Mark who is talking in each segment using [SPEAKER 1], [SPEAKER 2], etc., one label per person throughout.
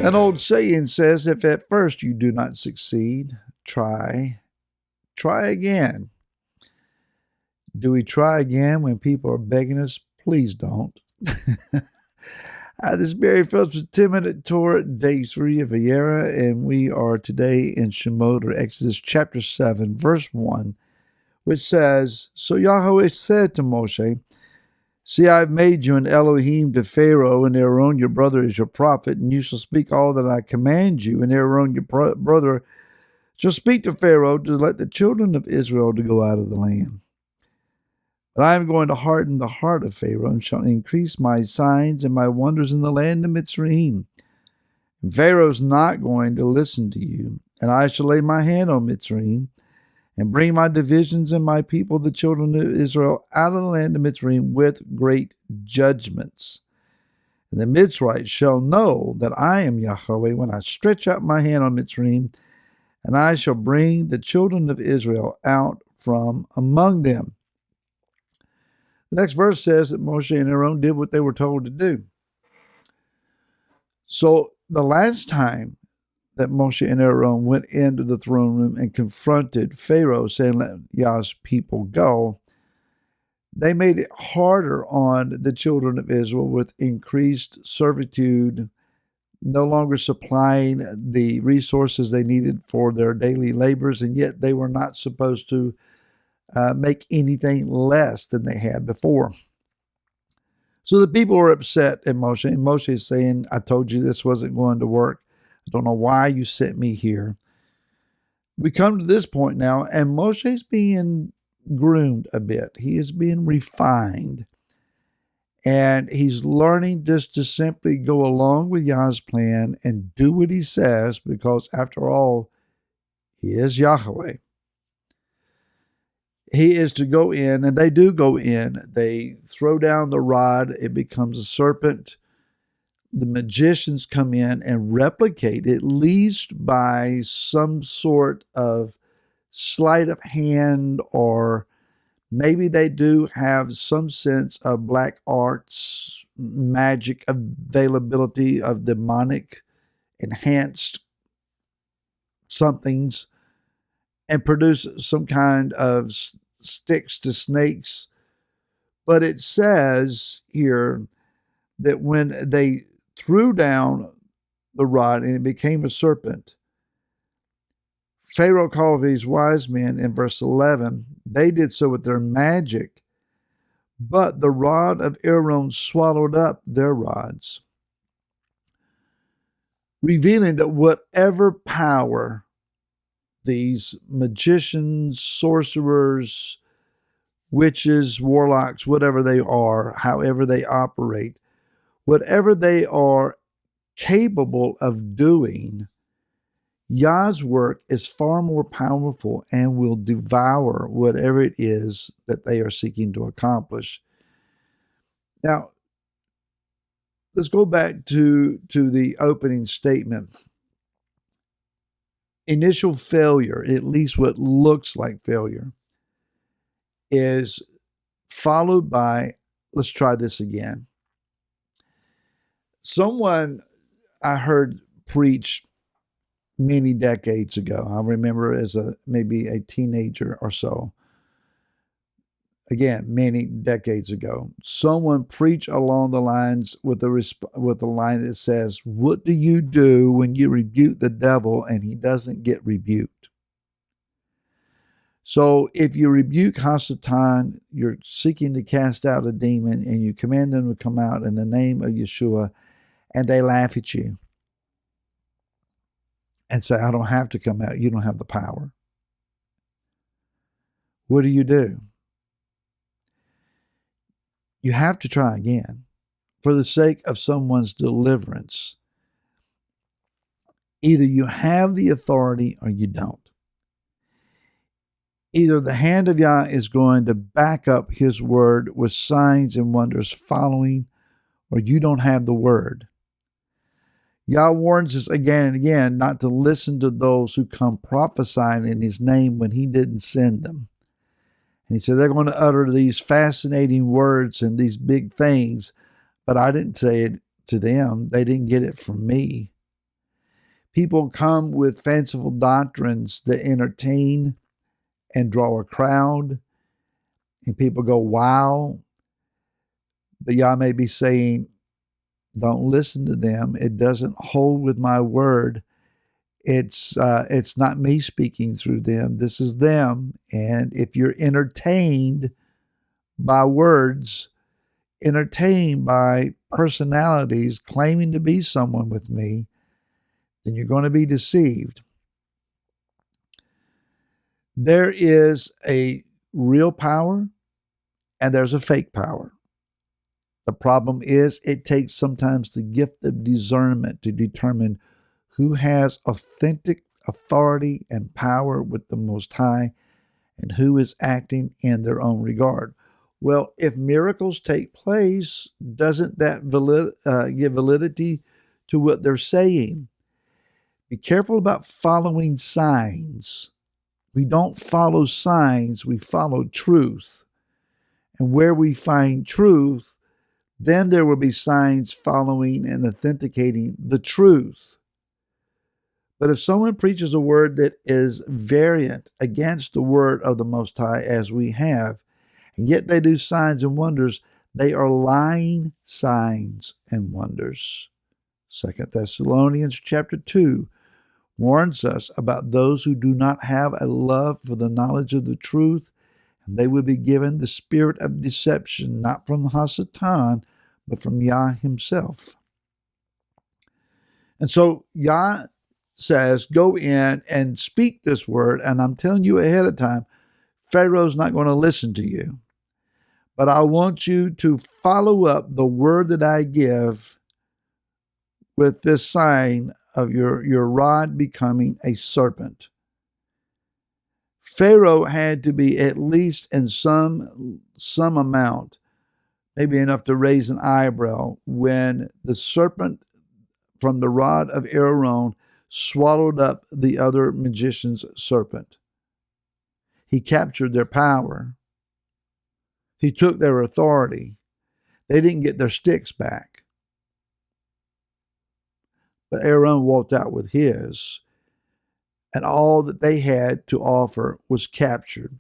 [SPEAKER 1] An old saying says, if at first you do not succeed, try again. Do we try again when people are begging us? Please don't. This is Barry Phillips with 10-Minute Torah, day 3 of Vayera, and we are today in Shemot, or Exodus chapter 7, verse 1, which says, So Yahweh said to Moshe, See, I have made you an Elohim to Pharaoh, and Aaron your brother is your prophet, and you shall speak all that I command you, and Aaron your brother shall speak to Pharaoh to let the children of Israel to go out of the land. But I am going to harden the heart of Pharaoh, and shall increase my signs and my wonders in the land of Mitzrayim. And Pharaoh's not going to listen to you, and I shall lay my hand on Mitzrayim, and bring my divisions and my people, the children of Israel, out of the land of Mitzrayim with great judgments. And the Mitzrites shall know that I am Yahweh when I stretch out my hand on Mitzrayim, and I shall bring the children of Israel out from among them. The next verse says that Moshe and Aaron did what they were told to do. So the last time that Moshe and Aaron went into the throne room and confronted Pharaoh, saying, let Yah's people go, they made it harder on the children of Israel with increased servitude, no longer supplying the resources they needed for their daily labors, and yet they were not supposed to make anything less than they had before. So the people were upset at Moshe, and Moshe is saying, I told you this wasn't going to work. I don't know why you sent me here. We come to this point now, and Moshe's being groomed a bit. He is being refined. And he's learning just to simply go along with Yah's plan and do what he says, because after all, he is Yahweh. He is to go in, and they do go in. They throw down the rod. It becomes a serpent. The magicians come in and replicate, at least by some sort of sleight of hand, or maybe they do have some sense of black arts, magic availability of demonic enhanced somethings, and produce some kind of sticks to snakes. But it says here that when they threw down the rod and it became a serpent, Pharaoh called these wise men in verse 11. They did so with their magic, but the rod of Aaron swallowed up their rods, revealing that whatever power these magicians, sorcerers, witches, warlocks, whatever they are, however they operate, whatever they are capable of doing, Yah's work is far more powerful and will devour whatever it is that they are seeking to accomplish. Now, let's go back to the opening statement. Initial failure, at least what looks like failure, is followed by, let's try this again. Someone I heard preach many decades ago, I remember as maybe a teenager or so, again, many decades ago, someone preached along the lines with a line that says, what do you do when you rebuke the devil and he doesn't get rebuked? So if you rebuke Hasatan, you're seeking to cast out a demon, and you command them to come out in the name of Yeshua, and they laugh at you and say, I don't have to come out. You don't have the power. What do? You have to try again for the sake of someone's deliverance. Either you have the authority or you don't. Either the hand of Yah is going to back up his word with signs and wonders following, or you don't have the word. Yah warns us again and again not to listen to those who come prophesying in his name when he didn't send them. And he said they're going to utter these fascinating words and these big things, but I didn't say it to them. They didn't get it from me. People come with fanciful doctrines that entertain and draw a crowd, and people go, wow. But Yah may be saying, don't listen to them. It doesn't hold with my word. It's not me speaking through them. This is them. And if you're entertained by words, entertained by personalities claiming to be someone with me, then you're going to be deceived. There is a real power and there's a fake power. The problem is it takes sometimes the gift of discernment to determine who has authentic authority and power with the Most High and who is acting in their own regard. Well, if miracles take place, doesn't that give validity to what they're saying? Be careful about following signs. We don't follow signs, we follow truth. And where we find truth, then there will be signs following and authenticating the truth. But if someone preaches a word that is variant against the word of the Most High, as we have, and yet they do signs and wonders, they are lying signs and wonders. 2 Thessalonians chapter 2 warns us about those who do not have a love for the knowledge of the truth, and they will be given the spirit of deception, not from Hasatan, but from Yah himself. And so Yah says, go in and speak this word, and I'm telling you ahead of time, Pharaoh's not going to listen to you. But I want you to follow up the word that I give with this sign of your rod becoming a serpent. Pharaoh had to be at least in some amount, maybe enough to raise an eyebrow, when the serpent from the rod of Aaron swallowed up the other magician's serpent. He captured their power. He took their authority. They didn't get their sticks back. But Aaron walked out with his, and all that they had to offer was captured.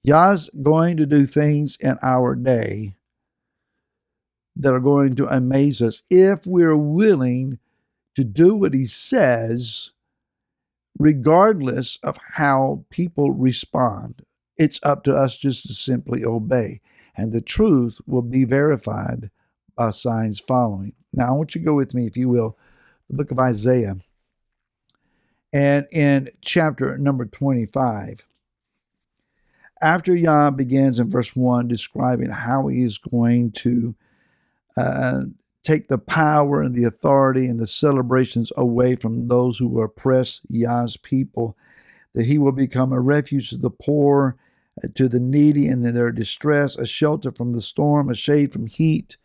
[SPEAKER 1] Yah's going to do things in our day that are going to amaze us if we're willing to do what he says, regardless of how people respond. It's up to us just to simply obey, and the truth will be verified by signs following. Now, I want you to go with me, if you will, the book of Isaiah. And in chapter number 25, after Yah begins in verse 1 describing how he is going to take the power and the authority and the celebrations away from those who oppress Yah's people, that he will become a refuge to the poor, to the needy in their distress, a shelter from the storm, a shade from heat.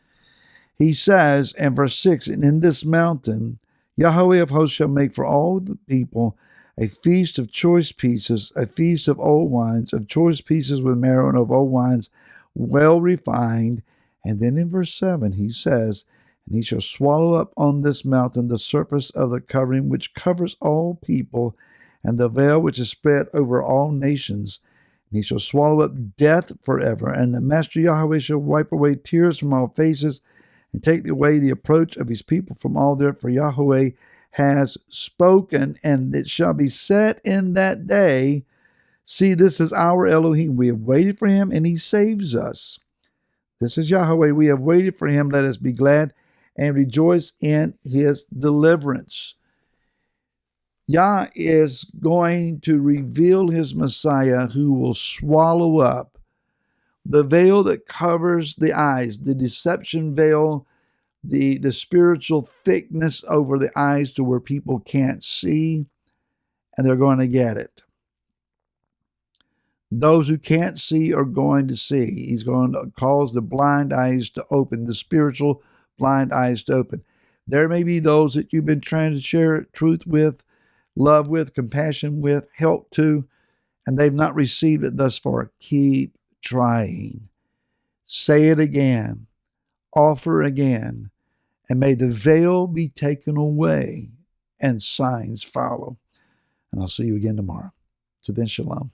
[SPEAKER 1] He says in verse 6, and in this mountain, Yahweh of hosts shall make for all the people a feast of choice pieces, a feast of old wines, of choice pieces with marrow, and of old wines well refined. And then in verse 7, he says, and he shall swallow up on this mountain the surface of the covering which covers all people, and the veil which is spread over all nations. And he shall swallow up death forever. And the Master Yahweh shall wipe away tears from all faces, and take away the approach of his people from all there. For Yahweh has spoken, and it shall be said in that day, see, this is our Elohim. We have waited for him, and he saves us. This is Yahweh. We have waited for him. Let us be glad and rejoice in his deliverance. Yah is going to reveal his Messiah, who will swallow up the veil that covers the eyes, the deception veil, the spiritual thickness over the eyes to where people can't see, and they're going to get it. Those who can't see are going to see. He's going to cause the blind eyes to open, the spiritual blind eyes to open. There may be those that you've been trying to share truth with, love with, compassion with, help to, and they've not received it thus far. Keep trying. Say it again. Offer again. And may the veil be taken away. and signs follow. And I'll see you again tomorrow. So then, shalom.